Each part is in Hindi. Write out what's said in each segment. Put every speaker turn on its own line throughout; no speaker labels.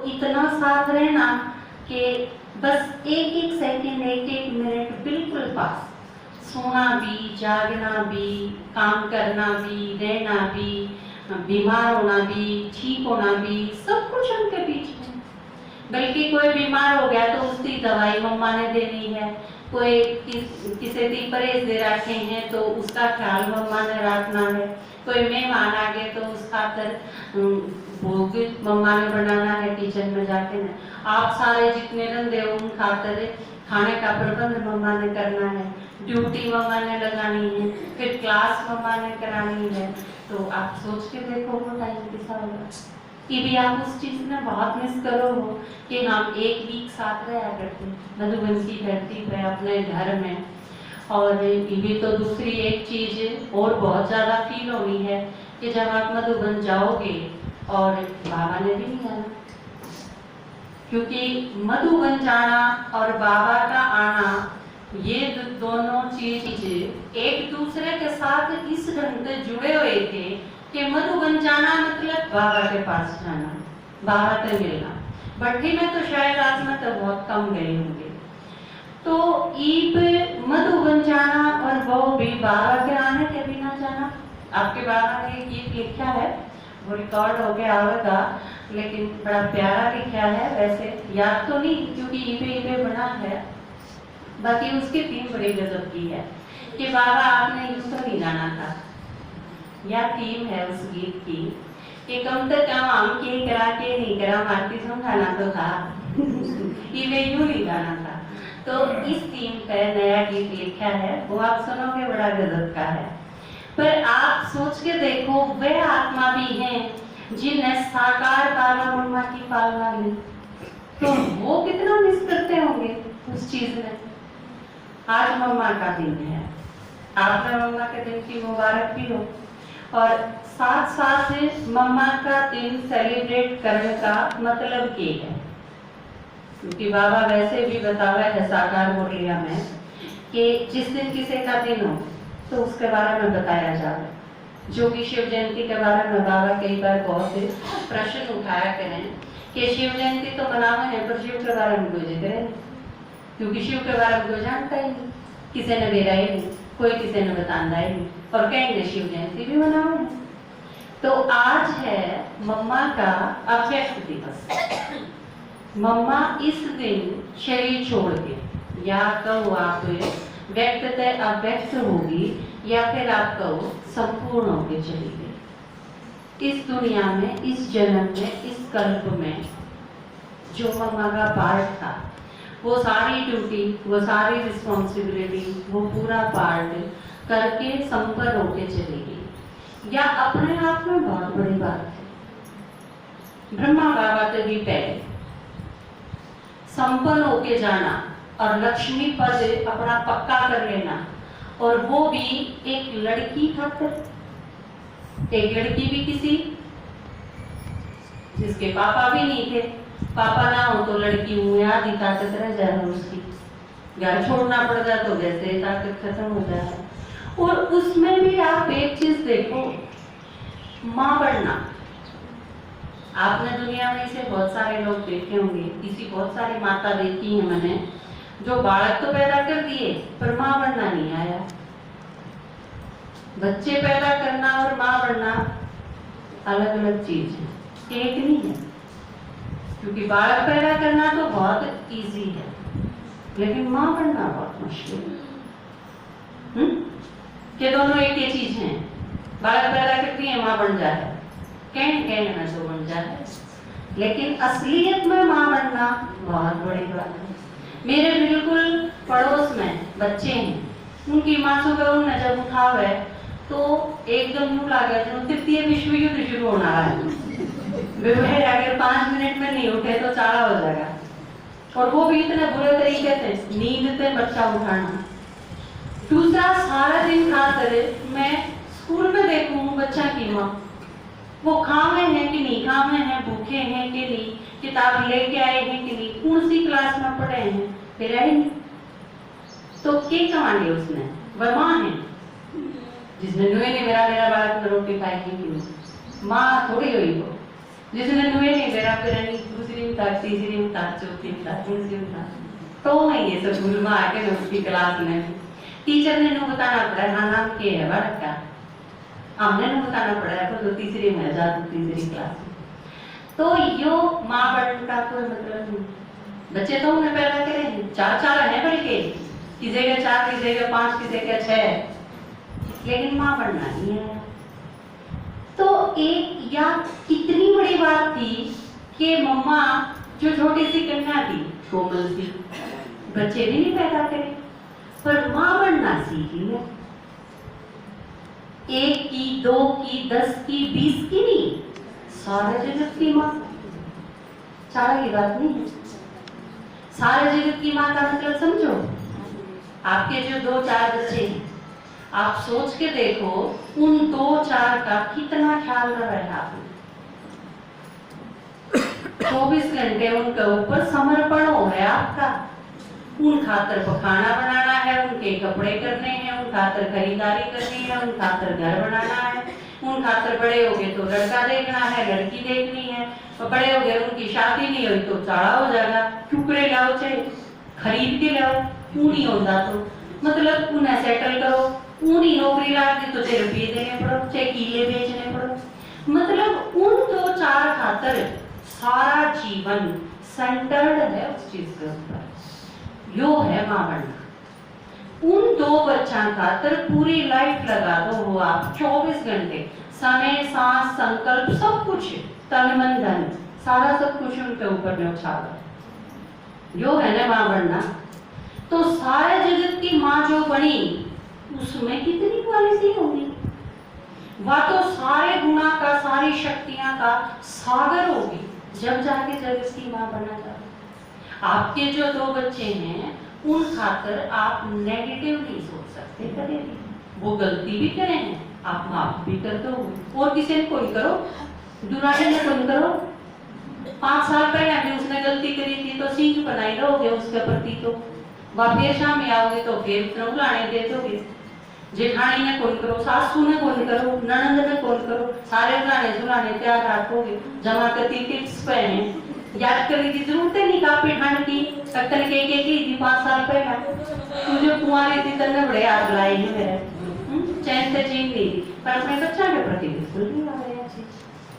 इतना साथ रहना कि बस एक एक सेकंड, एक एक मिनट बिल्कुल पास, सोना भी, जागना भी, काम करना भी, रहना भी, बीमार होना भी, ठीक होना भी, सब कुछ उनके बीच में। बल्कि कोई बीमार हो गया तो उसकी दवाई मम्मा ने देनी है, कोई किसी दी परहेज दे रखे हैं तो उसका ख्याल मम्मा ने रखना है, कोई मेहमान आ गए तो उस खातर भोग मम्मा ने बनाना है किचन में जाके ना। आप सारे जितने रंधे हो उन खातर खाने का प्रबंध मम्मा ने करना है, ड्यूटी मम्मा ने लगानी है, फिर क्लास मम्मा ने करानी है। तो आप सोच के देखो वो टाइम कैसा होगा कि भी आप उस चीज में बहुत मिस करो हो कि हम एक वीक साथ रहा करते मधुबन की धरती पे अपने घर में। और ये तो दूसरी एक चीज और बहुत ज्यादा फील होनी है कि जब आप मधुबन जाओगे और बाबा ने भी नहीं आना, क्योंकि मधुबन जाना और बाबा का आना ये दोनों चीज एक दूसरे के साथ इस ढंग से जुड़े हुए थे कि मधुबन जाना मतलब बाबा के पास जाना, बाबा से मिलना। भट्टी में तो शायद आज में तो बहुत कम गए होंगे। तो ईब मधुबन जाना और वो भी बाबा के आने के बिना जाना। आपके बाबा ने एक गीत लिखा है, वो रिकॉर्ड हो गया होगा, लेकिन बड़ा प्यारा लिखा है, वैसे याद तो नहीं क्योंकि ईबे बना है, बाकी उसकी थीम बड़ी गजब की है कि बाबा आपने यूं तो नहीं जाना था। यह थीम है उस गीत की कि कम से कम हम के करा के नहीं करा मारती समझाना तो था ईबे यूं नहीं जाना था। तो इस थीम पर नया गीत लिखा है, वो आप सुनोगे, बड़ा गजब का है। पर आप सोच के देखो वह आत्मा भी हैं जिन्हें साकार बाबा मम्मा की पालना ली, तो वो कितना मिस करते होंगे उस चीज में। आज मम्मा का दिन है, आपने मम्मा के दिन की मुबारक भी हो, और साथ साथ मम्मा का दिन सेलिब्रेट करने का मतलब क्या है, क्योंकि बाबा वैसे भी बतावा है साकार मुरलिया में कि जिस दिन किसी का दिन हो तो उसके बारे में बताया जाए। जो कि शिव जयंती के बारे में बाबा कई बार बहुत से प्रश्न उठाया करें कि शिव जयंती तो मनावे हैं पर शिव के बारे में कोई जिक्र नहीं, क्योंकि शिव के बारे में कोई जानता ही नहीं, किसी ने बेरा ही नहीं, कोई किसी ने बताना ही नहीं, और कहेंगे शिव जयंती भी मनावे हैं। तो आज है मम्मा का अव्यक्त दिवस। मम्मा इस दिन शरीर छोड़ के, या तो आप व्यक्त अव्यक्त होगी या फिर आप कहो संपूर्ण होके चली गई इस दुनिया में, इस जन्म में, इस कल्प में। जो मम्मा का पार्ट था वो सारी ड्यूटी, वो सारी रिस्पॉन्सिबिलिटी, वो पूरा पार्ट करके संपन्न होके चली गई। या अपने आप में बहुत बड़ी बात है, ब्रह्मा बाबा से भी पहले संपन्न होके जाना और लक्ष्मी पद अपना पक्का कर लेना, और वो भी एक लड़की खातिर। एक लड़की भी किसी जिसके पापा भी नहीं थे, पापा ना हो तो लड़की मुँह आधी ताकत रह जाए, उसकी घर छोड़ना पड़ जाए तो वैसे ताकत खत्म हो जाए। और उसमें भी आप एक चीज देखो, माँ बनना। आपने दुनिया में से बहुत सारे लोग देखे होंगे, किसी बहुत सारी माता देखी है मैंने, जो बालक तो पैदा कर दिए पर माँ बनना नहीं आया। बच्चे पैदा करना और माँ बनना अलग अलग चीज है, एक नहीं है। क्योंकि बालक पैदा करना तो बहुत इजी है, लेकिन माँ बनना बहुत मुश्किल है। कि दोनों एक ही चीज हैं, बालक पैदा करती है माँ बन जाए, कहने में तो बन जाए, लेकिन असलियत में माँ बनना बहुत बड़ी बात है। मेरे बिल्कुल पड़ोस में बच्चे हैं, उनकी माँ सुबह उन्हें जब उठा हुआ तो एकदम यूं लगा जो तृतीय विश्व युद्ध शुरू होना है। अगर 5 मिनट में नहीं उठे तो चारा हो जाएगा, और वो भी इतने बुरे तरीके से नींद से बच्चा उठाना। दूसरा, सारा दिन खाकर मैं स्कूल में देखूं बच्चा की माँ, वो खावे हैं कि नहीं खावे हैं, भूखे हैं कि नहीं, किताब लेके आए हैं कि नहीं, कौन सी क्लास में पढ़े हैं, फिर आई नहीं तो क्या कमांगे उसने, वह माँ है जिसने नुए ने मेरा बालक रोटी खाई कि नहीं, माँ थोड़ी हुई वो जिसने नुए नहीं मेरा फिर दूसरी उतार, तीसरी उतार, चौथी उतार, तीसरी उतार। तो मैं ये सब भूल में आके मैं उसकी क्लास में टीचर ने नु बताना पड़ा हाँ नाम के है बालक का, हमने नु बताना पड़ा है तो तीसरी में जा तो तीसरी क्लास में। तो यो माँ बढ़ने का कोई मतलब नहीं। बच्चे तो उन्हें पैदा करें चार है बल्कि किसी का 4, किसी का 5, किसी का 6, लेकिन माँ बढ़ना नहीं है। तो एक या कितनी बड़ी बात थी कि मम्मा जो छोटी सी कन्या थी कोमल सी, बच्चे भी नहीं पैदा करे पर माँ बनना सीख लिया। 1 की, 2 की, 10 की, 20 की नहीं, सारे जगत की माँ। चारा की बात नहीं है, सारे जगत की माँ का मतलब समझो। आपके जो 2-4 बच्चे हैं, आप सोच के देखो उन 2-4 का कितना ख्याल कर रहे हैं आपने। 24 घंटे उनके ऊपर समर्पण हो है आपका। उन खातर खाना बनाना है, उनके कपड़े करने हैं, उन खातर खरीदारी करनी है, उन खातर घर बनाना है, उन खातर बड़े हो गए तो लड़का देखना है, लड़की देखनी है, और बड़े हो गए उनकी शादी नहीं हुई तो चाड़ा हो जाएगा, टुकड़े लाओ चाहे खरीद के लाओ, क्यों नहीं होता तो मतलब उन्हें सेटल करो, उन्हीं नौकरी ला दी तो 6 रुपये देने पड़ो, चाहे कीले बेचने पड़ो। मतलब उन 2-4 खातर सारा जीवन सेंटर्ड है उस चीज के ऊपर। यो है माँ बनना। उन 2 बच्चा खातर पूरी लाइफ लगा दो वो आप 24 घंटे, समय, सांस, संकल्प सब कुछ, तन मन धन सारा सब कुछ उनके ऊपर न्यौछावर। यो है ना माँ बनना। तो सारे जगत की माँ जो बनी उसमें कितनी क्वालिटी होगी, वह तो सारे गुणा का, सारी शक्तियां का सागर होगी जब जाके जगत की माँ बनना चाहते। आपके जो 2 बच्चे हैं उन खातर आप नेगेटिव नहीं सोच सकते कभी भी। वो गलती भी करे हैं आप माफ भी कर दो, और किसी ने कोई करो, दुरानी ने कोई करो। 5 साल पहले भी उसने गलती करी थी तो सीख बनाई रहोगे उसके प्रति, तो वह फिर शाम में आओगे तो फिर उसने बुलाने दे दोगे। जेठानी ने कौन करो, सासू ने कौन करो, ननंद ने कौन करो, सारे बुलाने सुलाने तैयार रखोगे। जमा करती टिप्स पे हैं, याद करने की जरूरत नहीं काफी ठंड की तक्कन के थी 5 साल पहले तुझे कुंवारी थी तन्ने बड़े हाथ बुलाए हैं मेरे, चैन से जीन ली पर अपने बच्चा के प्रति बिल्कुल नहीं आ रहे हैं।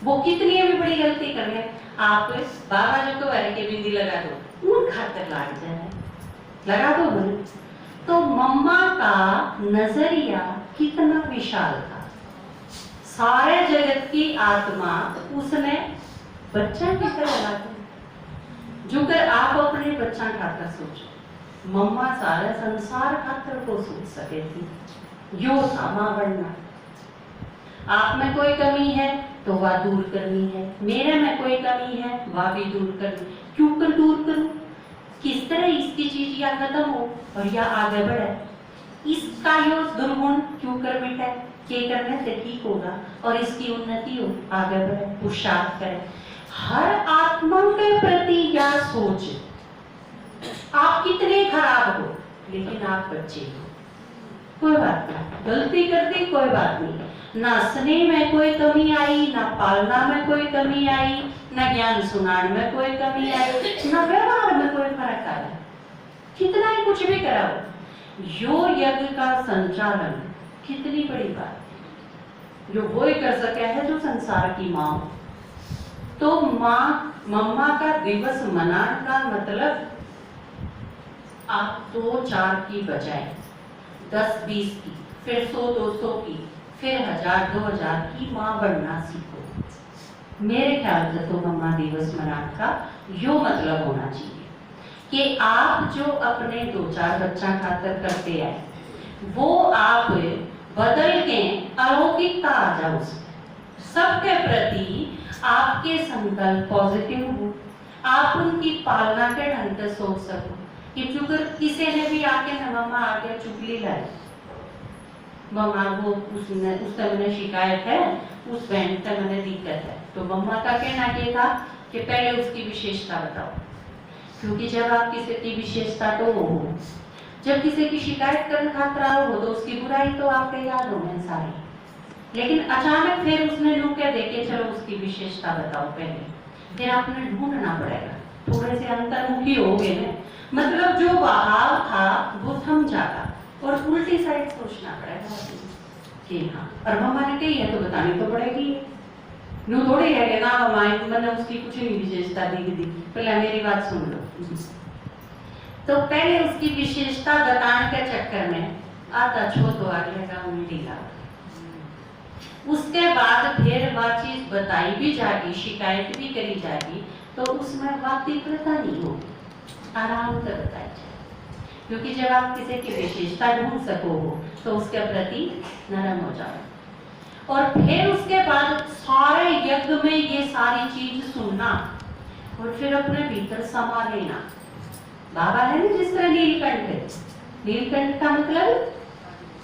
वो कितनी भी बड़ी गलती कर ले, आप बाबा जो तो के बिंदी लगा दो, उन खातर लाग जाए लगा दो मन। तो मम्मा का नजरिया कितना विशाल था, सारे जगत की आत्मा उसने बच्चा की तरह लगा। जो कर आप अपने बच्चा खातर सोचो, मम्मा सारे संसार खातर को सोच सके थी। यो था माँ बनना। आप में कोई कमी है तो वह दूर करनी है, मेरे में कोई कमी है वह भी दूर करनी। क्यों कर दूर करूं, किस तरह इसकी चीज या खत्म हो और या आगे बढ़े, इसका यो दुर्गुण क्यों कर मिटे, के करने से ठीक होगा और इसकी उन्नति हो, आगे बढ़े, पुरुषार्थ करे। हर आत्मा के प्रति या सोच, आप कितने खराब हो लेकिन आप बच्चे हो, कोई बात नहीं, गलती करती कोई बात नहीं। ना स्नेह में कोई कमी आई, ना पालना में कोई कमी आई, ना ज्ञान सुनाने में कोई कमी आई, ना व्यवहार में कोई फर्क आया, कितना ही कुछ भी कराओ। यो यज्ञ का संचालन कितनी बड़ी बात है, जो वो ही कर सके है जो संसार की माँ। तो माँ मम्मा का दिवस मनाने का मतलब आप 2-4 की बजाय 10-20 की, फिर 100-200 की, फिर 1000-2000 की माँ बनना सीखो। मेरे ख्याल से तो मम्मा दिवस मनाने का यो मतलब होना चाहिए कि आप जो अपने 2-4 बच्चा खातर करते हैं वो आप बदल के अलौकिकता आ जाओ उसमें, सबके प्रति आपके संकल्प पॉजिटिव हो, आप उनकी पालना के ढंग से सोच सको। कि अगर किसी ने भी आके ना मम्मा आके चुगली लाई, मम्मा वो उसने मैंने शिकायत है, उस बहन से मैंने दिक्कत है, तो मम्मा का कहना ये था कि पहले उसकी विशेषता बताओ, क्योंकि जब आप किसी की विशेषता तो वो हो, जब किसी की शिकायत करने खतरा हो तो उसकी बुराई तो आपके याद होने सारी, लेकिन अचानक फिर उसने नुक्के देके चलो उसकी विशेषता बताओ पहले, फिर आपने ढूंढना पड़ेगा अंतर्मुखी हो गए ना, मतलब जो बहाव था वो थम जाता और उल्टी साइड सोचना पड़ेगा कि हाँ, और मम्मा ने कही है तो बतानी तो पड़ेगी। नो थोड़ी है कि ना मम्मा मैंने उसकी कुछ नहीं विशेषता दी, पहले मेरी बात सुन लो। तो पहले उसकी विशेषता बताने के चक्कर में आधा छो तो अगले का उल्टी ला, उसके बाद फिर वह चीज बताई भी जाएगी, शिकायत भी करी जाएगी, तो उसमें वह तीव्रता नहीं होगी, आराम से बताई जाए। क्योंकि जब आप किसी की विशेषता ढूंढ सको तो उसके प्रति नरम हो जाओ। और फिर उसके बाद सारे यज्ञ में ये सारी चीज सुनना और फिर अपने भीतर समा लेना। बाबा है ना जिस तरह नीलकंठ, नीलकंठ का मतलब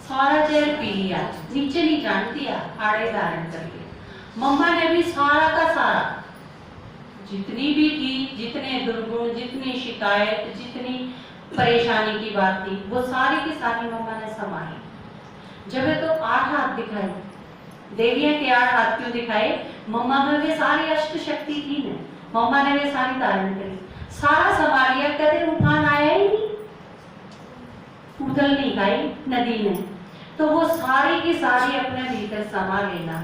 सारा जहर पी लिया, नीचे नहीं जान दिया, आड़े धारण कर लिया। मम्मा ने भी सारा का सारा जितनी भी थी, जितने दुर्गुण, जितनी शिकायत, जितनी परेशानी की बात थी, वो सारी की सारी मम्मा ने समाई। जब तो 8 हाथ दिखाए, देवियां के 8 हाथ क्यों दिखाए? मम्मा में वे सारी अष्ट शक्ति थी ना, मम्मा ने वे सारी धारण करी, सारा संभाल लिया। कदे उफान आया ही नहीं, उथल नहीं गई नदी में, तो वो सारी की सारी अपने भीतर समा लेना,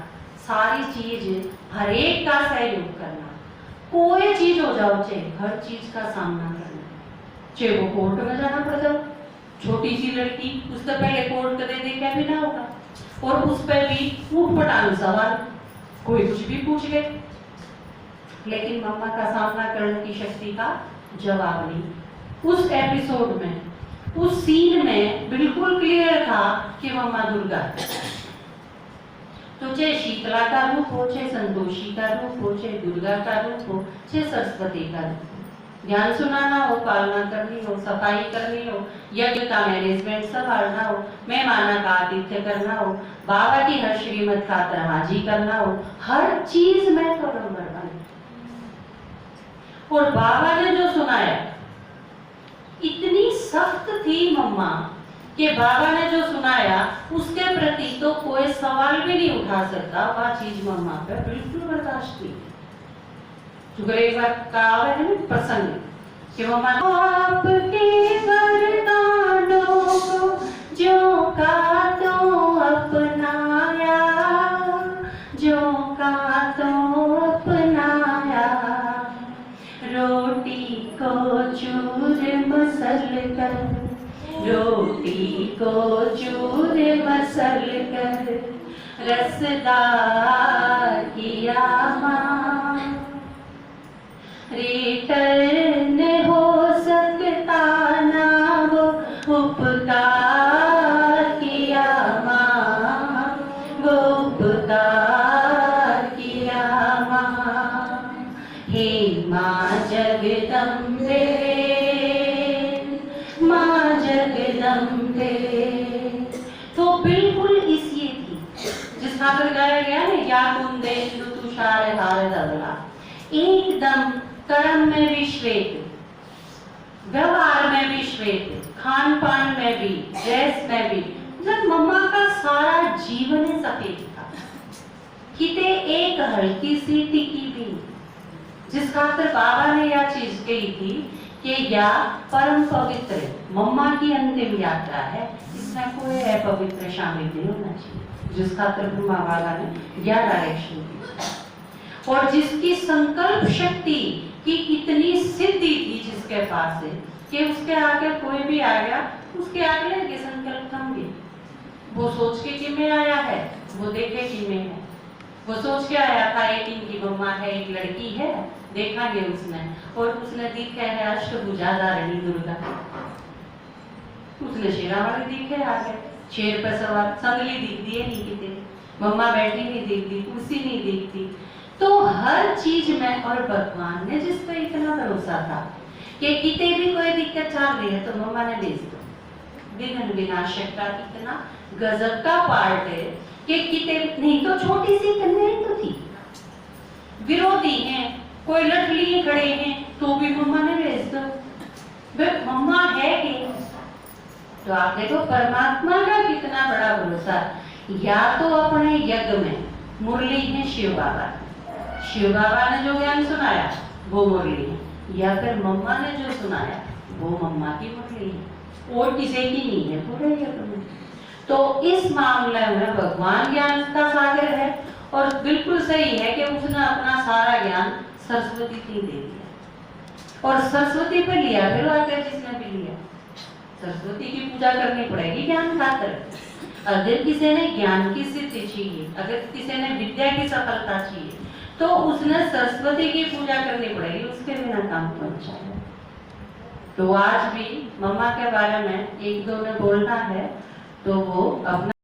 सारी चीज हर एक का सहयोग करना, कोई चीज हो जाओ चाहे हर चीज का सामना करना, चाहे वो कोर्ट में जाना पड़ जाओ, छोटी सी लड़की उससे पहले कोर्ट कदे देखा भी ना होगा, और उस पर भी ऊट पटांग सवाल, कोई कुछ भी पूछ गए, लेकिन मम्मा का सामना करने की शक्ति का जवाब नहीं। उस एपिसोड में, उस सीन में बिल्कुल क्लियर था कि मम्मा दुर्गा, तो चाहे शीतला का रूप हो, चाहे संतोषी का रूप हो, चाहे दुर्गा का रूप हो, चाहे सरस्वती का रूप हो, ज्ञान सुनाना हो, पालना करनी हो, सफाई करनी हो, यज्ञ का मैनेजमेंट संभालना हो, मेहमाना का आतिथ्य करना हो, बाबा की हर श्रीमत खातर हाजी करना हो, हर चीज में तो नंबर 1। और बाबा ने जो सुनाया इतनी सख्त थी मम्मा कि बाबा ने जो सुनाया उसके प्रति तो कोई सवाल भी नहीं उठा सकता, वह चीज मम्मा पे बिल्कुल बर्दाश्त नहीं। चूंकि एक बार कहा है ना प्रसंग कि मम्मा आपके वरदानों को जो का तो अपनाया, जो का तो अपनाया, रोटी को चूर मसल कर, रोटी को चूर मसल कर रसदार किया माँ, रिटर्न हो सकता ना वो उपकार किया माँ, वो उपकार किया माँ। हे माँ जगदम्बे, माँ जगदम्बे, तो बिल्कुल इस ये थी जिस खातर गाया गया ना, या कुंदे तुषार हार धवला, एकदम कर्म में भी श्वेत, व्यवहार में भी श्वेत, खान पान में भी, ड्रेस में भी, जब मम्मा का सारा जीवन सफेद था, किते एक हल्की सी टिकी भी, जिस खातर बाबा ने यह चीज कही थी कि या परम पवित्र मम्मा की अंतिम यात्रा है, इसमें कोई अपवित्र शामिल नहीं होना चाहिए, जिस खातर ब्रह्मा बाबा ने यह डायरेक्शन दी। और जिसकी संकल्प शक्ति की इतनी सिद्धि थी जिसके पास है कि उसके आगे कोई भी आ गया, उसके अगले के संकल्प थम गए। वो सोच के कि मैं आया है, वो देखे कि मैं है, वो सोच के आया था एक इनकी मम्मा है, एक लड़की है, देखा गया उसने, और उसने दिखा है अष्टभुजाधारिणी दुर्गा, उसने शेरावाली दिखे आगे, शेर पर सवार, संगली दिखती है नहीं कितने, मम्मा बैठी नहीं दिखती, कुर्सी नहीं दिखती, तो हर चीज में। और भगवान ने जिस पर इतना भरोसा था कि किते भी कोई दिक्कत चल रही है तो मम्मा ने भेज दो, विघ्न विनाशक का इतना गजब का पार्ट है कि किते नहीं तो छोटी सी कन्या तो थी, विरोधी हैं, कोई लट लिए खड़े हैं, तो भी मम्मा ने भेज दो, वे मम्मा है कि। तो आप देखो परमात्मा का कितना बड़ा भरोसा। या तो अपने यज्ञ में मुरली है शिव बाबा, शिव बाबा ने जो ज्ञान सुनाया वो मुरली है, या फिर मम्मा ने जो सुनाया वो मम्मा की मुरली है और किसी की नहीं है, पूरा ही अपनी। तो इस मामले में भगवान ज्ञान का सागर है और बिल्कुल सही है कि उसने अपना सारा ज्ञान सरस्वती को दे दिया और सरस्वती पे लिया, फिर आकर जिसने भी लिया सरस्वती की पूजा करनी पड़ेगी ज्ञान खातर। अगर किसी ने ज्ञान की सिद्धि चाहिए, अगर किसी ने विद्या की सफलता चाहिए, तो उसने सरस्वती की पूजा करनी पड़ेगी, उसके बिना काम नहीं चलेगा। तो आज भी मम्मा के बारे में एक दो में बोलना है तो वो अपना